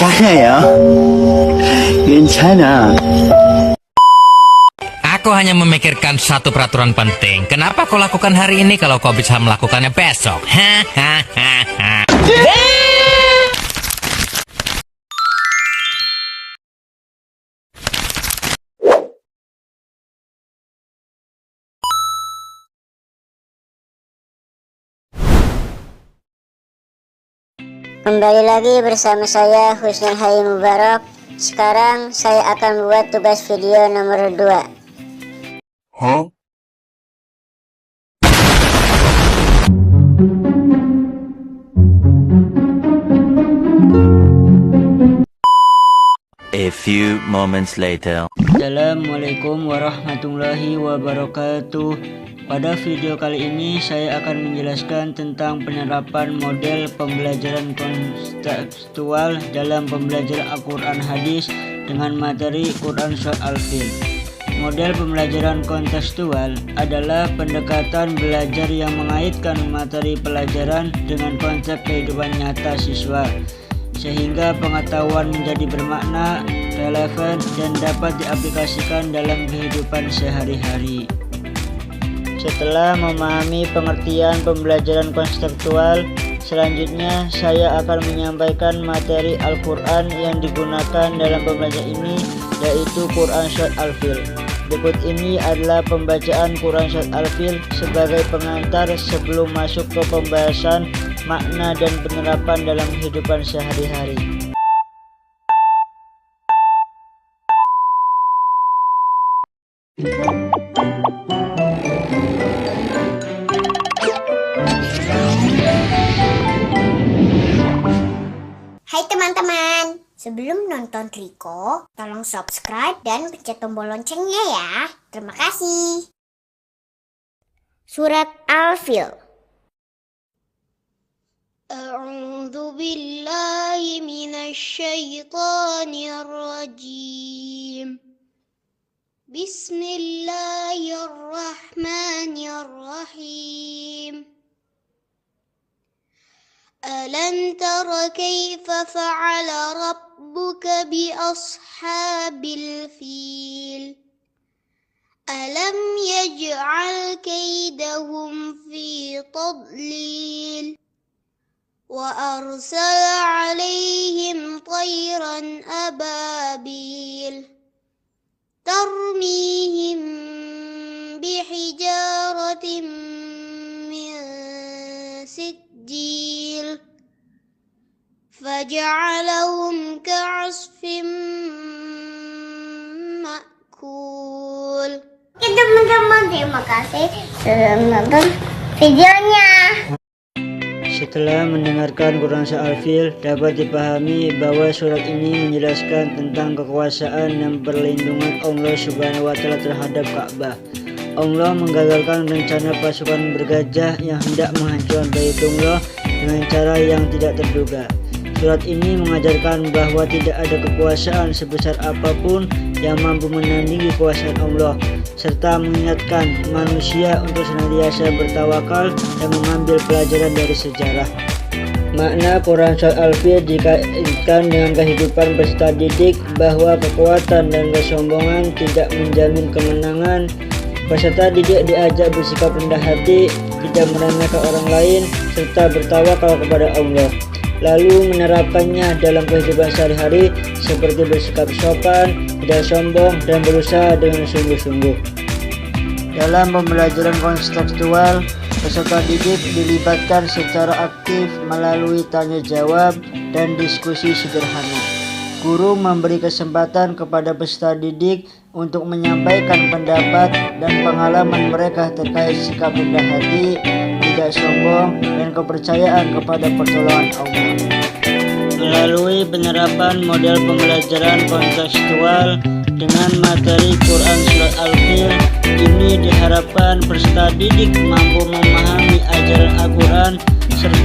괜찮아요. 괜찮아. Aku hanya memikirkan satu peraturan penting. Kenapa kau lakukan hari ini kalau kau bisa melakukannya besok? Hahaha. Kembali lagi bersama saya Husnul Hayy Mubarak. Sekarang saya akan membuat tugas video nomor 2. A few moments later. Assalamualaikum warahmatullahi wabarakatuh. Pada video kali ini saya akan menjelaskan tentang penerapan model pembelajaran kontekstual dalam pembelajaran Al-Quran Hadis dengan materi Quran Surat Al-Fil. Model pembelajaran kontekstual adalah pendekatan belajar yang mengaitkan materi pelajaran dengan konsep kehidupan nyata siswa, sehingga pengetahuan menjadi bermakna, relevan, dan dapat diaplikasikan dalam kehidupan sehari-hari. Setelah memahami pengertian pembelajaran konseptual, selanjutnya saya akan menyampaikan materi Al-Quran yang digunakan dalam pembelajaran ini, yaitu Quran Surat Al-Fil. Berikut ini adalah pembacaan Quran Surat Al-Fil sebagai pengantar sebelum masuk ke pembahasan makna dan penerapan dalam kehidupan sehari-hari. Hai teman-teman, sebelum nonton Riko, tolong subscribe dan pencet tombol loncengnya ya. Terima kasih. Surat Al-Fil. A'udzu billahi minasy syaithanir rajim. Bismillahirrahmanirrahim. ألم تر كيف فعل ربك بأصحاب الفيل ألم يجعل كيدهم في تضليل وأرسل عليهم طيرا أبابيل ترميهم بحجارة من سجيل فجعلهم كعصف مأكول. Oke teman-teman, terima kasih sudah menonton videonya. Setelah mendengarkan Quran Surat Al-Fil, dapat dipahami bahwa surat ini menjelaskan tentang kekuasaan dan perlindungan Allah Subhanahu wa Ta'ala terhadap Ka'bah. Allah menggagalkan rencana pasukan bergajah yang hendak menghancurkan Baitullah dengan cara yang tidak terduga. Surat ini mengajarkan bahwa tidak ada kekuasaan sebesar apapun yang mampu menandingi kekuasaan Allah, serta mengingatkan manusia untuk senantiasa bertawakal dan mengambil pelajaran dari sejarah. Makna Quran Surat Al-Fil dikaitkan dengan kehidupan peserta didik bahwa kekuatan dan kesombongan tidak menjamin kemenangan. Peserta didik diajak bersikap rendah hati, tidak meremehkan orang lain, serta bertawakal kepada Allah. Lalu menerapkannya dalam kehidupan sehari-hari seperti bersikap sopan, tidak sombong, dan berusaha dengan sungguh-sungguh. Dalam pembelajaran kontekstual, peserta didik dilibatkan secara aktif melalui tanya jawab dan diskusi sederhana. Guru memberi kesempatan kepada peserta didik untuk menyampaikan pendapat dan pengalaman mereka terkait sikap rendah hati, tidak sombong, dan kepercayaan kepada pertolongan Allah. Melalui penerapan model pembelajaran kontekstual dengan materi Quran Surat Al-Fil, ini diharapkan peserta didik mampu memahami ajaran Al-Quran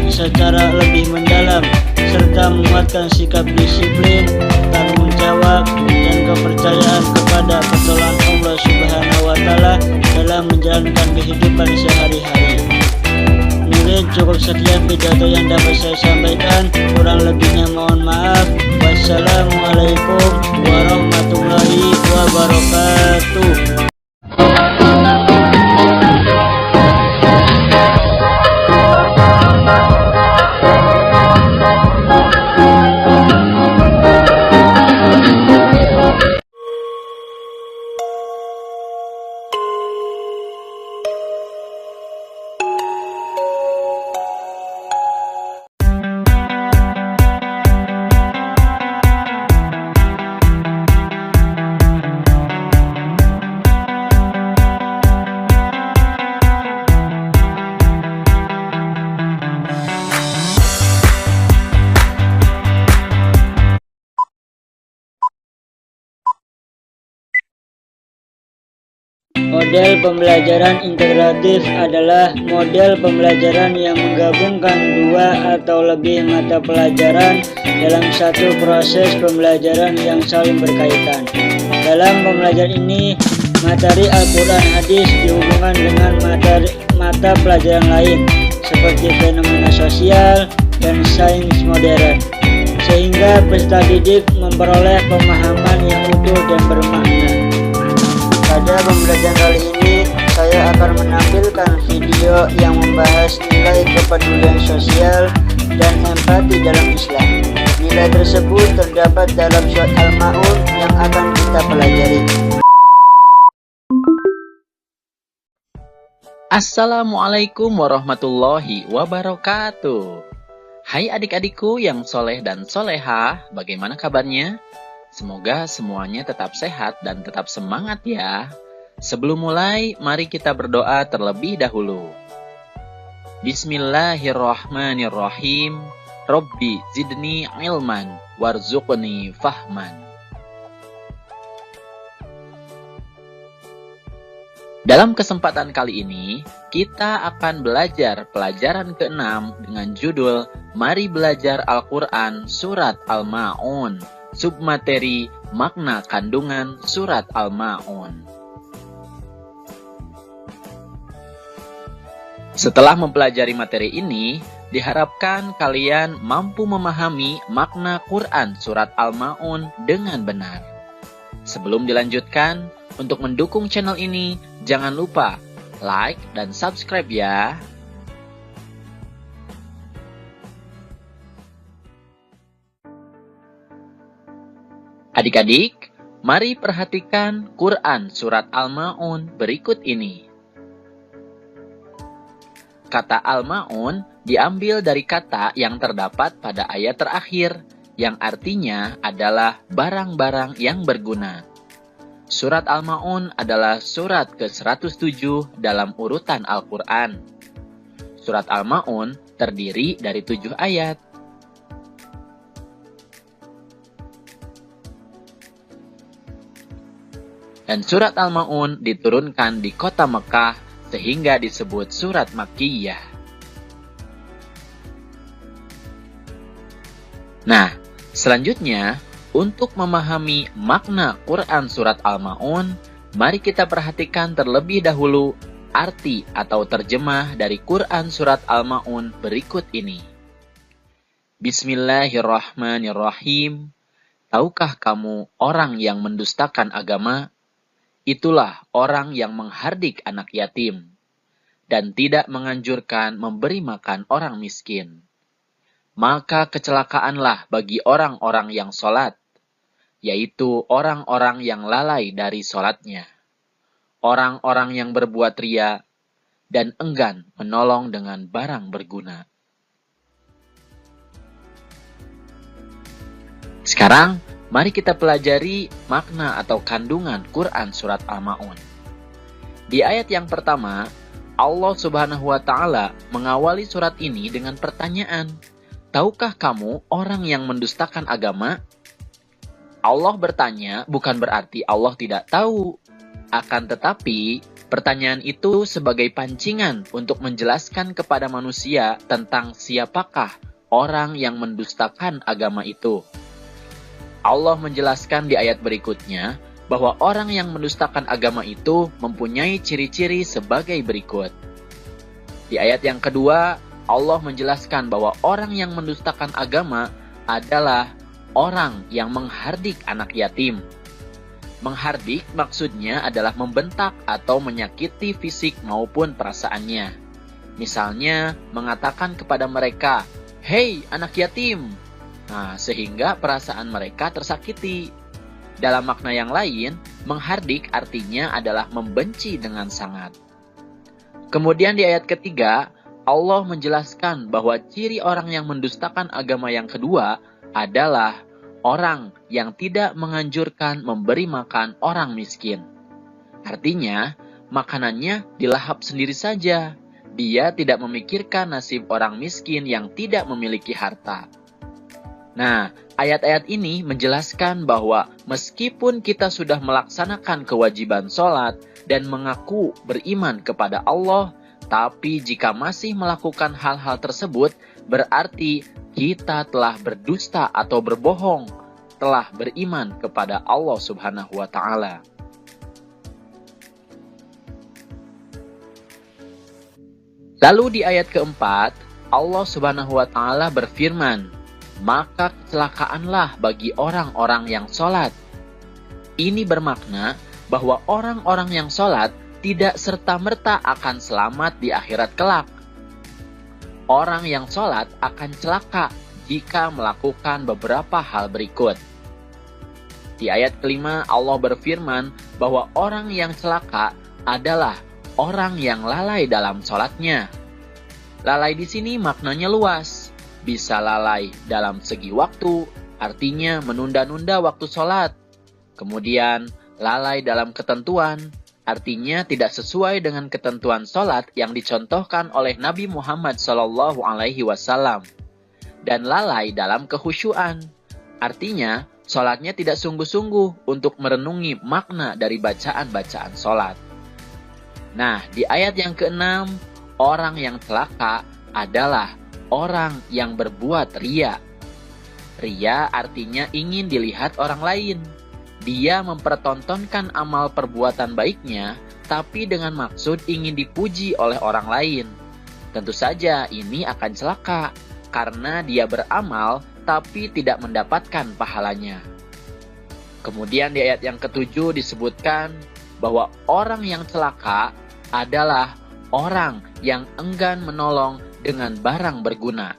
secara lebih mendalam, serta menguatkan sikap disiplin, tanggung jawab, dan kepercayaan kepada pertolongan Allah Subhanahu wa Ta'ala dalam menjalankan kehidupan sehari-hari. Mungkin cukup sekian pidato yang dapat saya sampaikan, kurang lebihnya mohon maaf. Wassalamualaikum warahmatullahi wabarakatuh. Model pembelajaran integratif adalah model pembelajaran yang menggabungkan dua atau lebih mata pelajaran dalam satu proses pembelajaran yang saling berkaitan. Dalam pembelajaran ini, materi Al-Quran hadis dihubungkan dengan mata pelajaran lain seperti fenomena sosial dan sains modern, sehingga peserta didik memperoleh pemahaman yang utuh dan bermakna. Pada pembelajaran kali ini, saya akan menampilkan video yang membahas nilai kepedulian sosial dan empati dalam Islam. Nilai tersebut terdapat dalam surat Al-Ma'un yang akan kita pelajari. Assalamualaikum warahmatullahi wabarakatuh. Hai adik-adikku yang soleh dan solehah, bagaimana kabarnya? Semoga semuanya tetap sehat dan tetap semangat ya. Sebelum mulai, mari kita berdoa terlebih dahulu. Bismillahirrahmanirrahim. Rabbi zidni ilman warzuqni fahman. Dalam kesempatan kali ini, kita akan belajar pelajaran ke-6 dengan judul Mari Belajar Al-Quran Surat Al-Ma'un. Submateri makna kandungan surat Al-Ma'un. Setelah mempelajari materi ini, diharapkan kalian mampu memahami makna Quran surat Al-Ma'un dengan benar. Sebelum dilanjutkan, untuk mendukung channel ini, jangan lupa like dan subscribe ya. Adik-adik, mari perhatikan Quran surat Al-Ma'un berikut ini. Kata Al-Ma'un diambil dari kata yang terdapat pada ayat terakhir, yang artinya adalah barang-barang yang berguna. Surat Al-Ma'un adalah surat ke-107 dalam urutan Al-Quran. Surat Al-Ma'un terdiri dari 7 ayat. Dan surat Al-Ma'un diturunkan di kota Mekah sehingga disebut surat Makkiyah. Nah, selanjutnya, untuk memahami makna Quran surat Al-Ma'un, mari kita perhatikan terlebih dahulu arti atau terjemah dari Quran surat Al-Ma'un berikut ini. Bismillahirrahmanirrahim. Tahukah kamu orang yang mendustakan agama? Itulah orang yang menghardik anak yatim dan tidak menganjurkan memberi makan orang miskin. Maka kecelakaanlah bagi orang-orang yang sholat, yaitu orang-orang yang lalai dari sholatnya, orang-orang yang berbuat ria dan enggan menolong dengan barang berguna. Sekarang, mari kita pelajari makna atau kandungan Quran surat Al-Ma'un. Di ayat yang pertama, Allah Subhanahu wa Ta'ala mengawali surat ini dengan pertanyaan, tahukah kamu orang yang mendustakan agama? Allah bertanya bukan berarti Allah tidak tahu. Akan tetapi, pertanyaan itu sebagai pancingan untuk menjelaskan kepada manusia tentang siapakah orang yang mendustakan agama itu. Allah menjelaskan di ayat berikutnya bahwa orang yang mendustakan agama itu mempunyai ciri-ciri sebagai berikut. Di ayat yang kedua, Allah menjelaskan bahwa orang yang mendustakan agama adalah orang yang menghardik anak yatim. Menghardik maksudnya adalah membentak atau menyakiti fisik maupun perasaannya. Misalnya mengatakan kepada mereka, "Hei anak yatim!" Nah, sehingga perasaan mereka tersakiti. Dalam makna yang lain, menghardik artinya adalah membenci dengan sangat. Kemudian di ayat ketiga, Allah menjelaskan bahwa ciri orang yang mendustakan agama yang kedua adalah orang yang tidak menganjurkan memberi makan orang miskin. Artinya, makanannya dilahap sendiri saja. Dia tidak memikirkan nasib orang miskin yang tidak memiliki harta. Nah, ayat-ayat ini menjelaskan bahwa meskipun kita sudah melaksanakan kewajiban sholat dan mengaku beriman kepada Allah, tapi jika masih melakukan hal-hal tersebut, berarti kita telah berdusta atau berbohong, telah beriman kepada Allah Subhanahu wa Ta'ala. Lalu di ayat keempat, Allah Subhanahu wa Ta'ala berfirman, "Maka kecelakaanlah bagi orang-orang yang sholat." Ini bermakna bahwa orang-orang yang sholat tidak serta-merta akan selamat di akhirat kelak. Orang yang sholat akan celaka jika melakukan beberapa hal berikut. Di ayat kelima, Allah berfirman bahwa orang yang celaka adalah orang yang lalai dalam sholatnya. Lalai di sini maknanya luas. Bisa lalai dalam segi waktu, artinya menunda-nunda waktu sholat. Kemudian, lalai dalam ketentuan, artinya tidak sesuai dengan ketentuan sholat yang dicontohkan oleh Nabi Muhammad SAW. Dan lalai dalam kehusyuan, artinya sholatnya tidak sungguh-sungguh untuk merenungi makna dari bacaan-bacaan sholat. Nah, di ayat yang ke-6, orang yang celaka adalah orang yang berbuat riya. Riya artinya ingin dilihat orang lain. Dia mempertontonkan amal perbuatan baiknya, tapi dengan maksud ingin dipuji oleh orang lain. Tentu saja ini akan celaka, karena dia beramal tapi tidak mendapatkan pahalanya. Kemudian di ayat yang ke-7 disebutkan bahwa orang yang celaka adalah orang yang enggan menolong dengan barang berguna.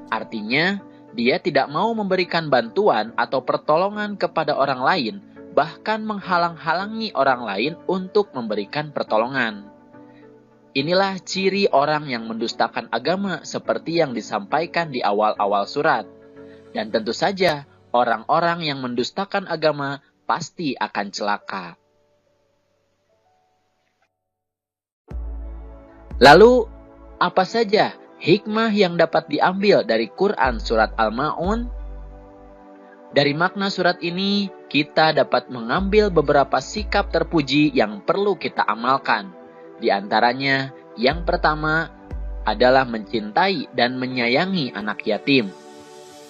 Artinya, dia tidak mau memberikan bantuan atau pertolongan kepada orang lain, bahkan menghalang-halangi orang lain untuk memberikan pertolongan. Inilah ciri orang yang mendustakan agama seperti yang disampaikan di awal-awal surat. Dan tentu saja, orang-orang yang mendustakan agama pasti akan celaka. Lalu, apa saja hikmah yang dapat diambil dari Quran Surat Al-Ma'un? Dari makna surat ini, kita dapat mengambil beberapa sikap terpuji yang perlu kita amalkan. Di antaranya, yang pertama adalah mencintai dan menyayangi anak yatim.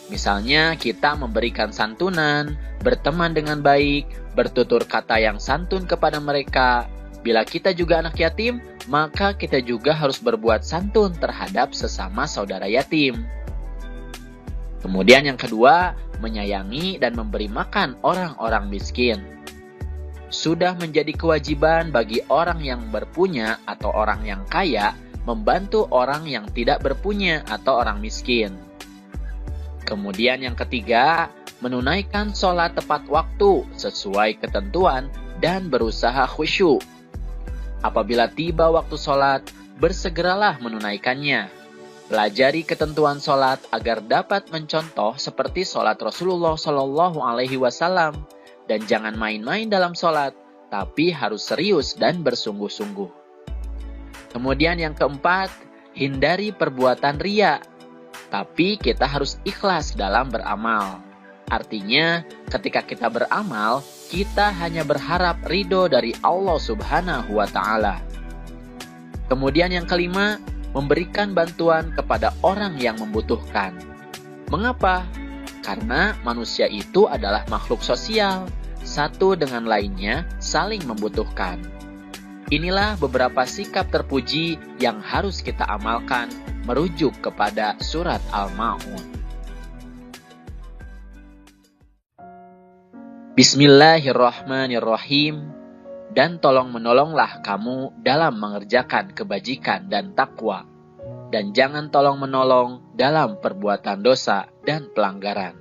Misalnya, kita memberikan santunan, berteman dengan baik, bertutur kata yang santun kepada mereka. Bila kita juga anak yatim, maka kita juga harus berbuat santun terhadap sesama saudara yatim. Kemudian yang kedua, menyayangi dan memberi makan orang-orang miskin. Sudah menjadi kewajiban bagi orang yang berpunya atau orang yang kaya membantu orang yang tidak berpunya atau orang miskin. Kemudian yang ketiga, menunaikan sholat tepat waktu sesuai ketentuan dan berusaha khusyuk. Apabila tiba waktu sholat, bersegeralah menunaikannya. Pelajari ketentuan sholat agar dapat mencontoh seperti sholat Rasulullah SAW. Dan jangan main-main dalam sholat, tapi harus serius dan bersungguh-sungguh. Kemudian yang keempat, hindari perbuatan riya. Tapi kita harus ikhlas dalam beramal. Artinya, ketika kita beramal, kita hanya berharap ridho dari Allah Subhanahu wa Ta'ala. Kemudian yang kelima, memberikan bantuan kepada orang yang membutuhkan. Mengapa? Karena manusia itu adalah makhluk sosial, satu dengan lainnya saling membutuhkan. Inilah beberapa sikap terpuji yang harus kita amalkan merujuk kepada surat Al-Ma'un. Bismillahirrahmanirrahim. Dan tolong menolonglah kamu dalam mengerjakan kebajikan dan takwa. Dan jangan tolong menolong dalam perbuatan dosa dan pelanggaran.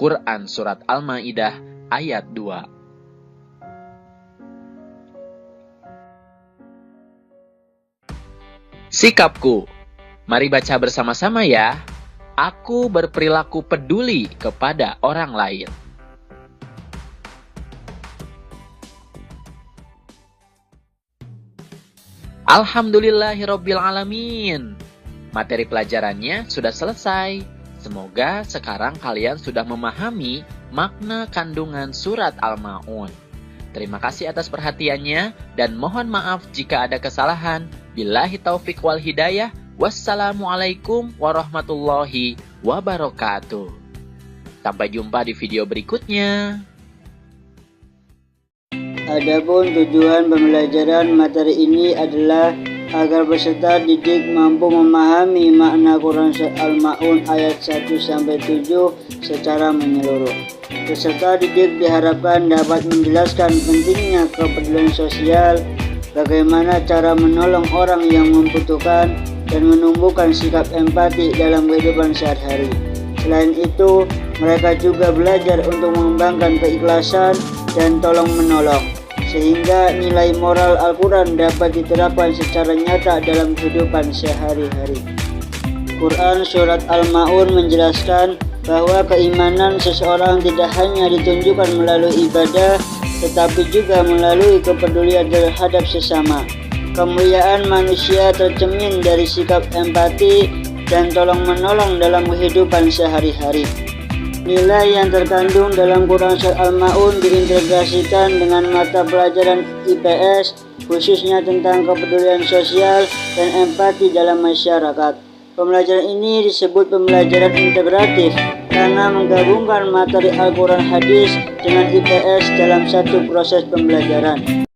Quran Surat Al-Ma'idah ayat 2. Sikapku. Mari baca bersama-sama ya. Aku berperilaku peduli kepada orang lain. Alhamdulillahirabbil alamin. Materi pelajarannya sudah selesai. Semoga sekarang kalian sudah memahami makna kandungan surat Al-Ma'un. Terima kasih atas perhatiannya dan mohon maaf jika ada kesalahan. Billahi taufik wal hidayah. Wassalamualaikum warahmatullahi wabarakatuh. Sampai jumpa di video berikutnya. Adapun tujuan pembelajaran materi ini adalah agar peserta didik mampu memahami makna Quran Surat Al-Ma'un ayat 1-7 secara menyeluruh. Peserta didik diharapkan dapat menjelaskan pentingnya kepedulian sosial, bagaimana cara menolong orang yang membutuhkan, dan menumbuhkan sikap empati dalam kehidupan sehari-hari. Selain itu, mereka juga belajar untuk mengembangkan keikhlasan dan tolong-menolong, sehingga nilai moral Al-Quran dapat diterapkan secara nyata dalam kehidupan sehari-hari. Quran Surat Al-Ma'un menjelaskan bahwa keimanan seseorang tidak hanya ditunjukkan melalui ibadah, tetapi juga melalui kepedulian terhadap sesama. Kemuliaan manusia tercermin dari sikap empati dan tolong-menolong dalam kehidupan sehari-hari. Nilai yang terkandung dalam Quran Surat Al-Ma'un diintegrasikan dengan mata pelajaran IPS, khususnya tentang kepedulian sosial dan empati dalam masyarakat. Pembelajaran ini disebut pembelajaran integratif karena menggabungkan materi Al-Quran hadis dengan IPS dalam satu proses pembelajaran.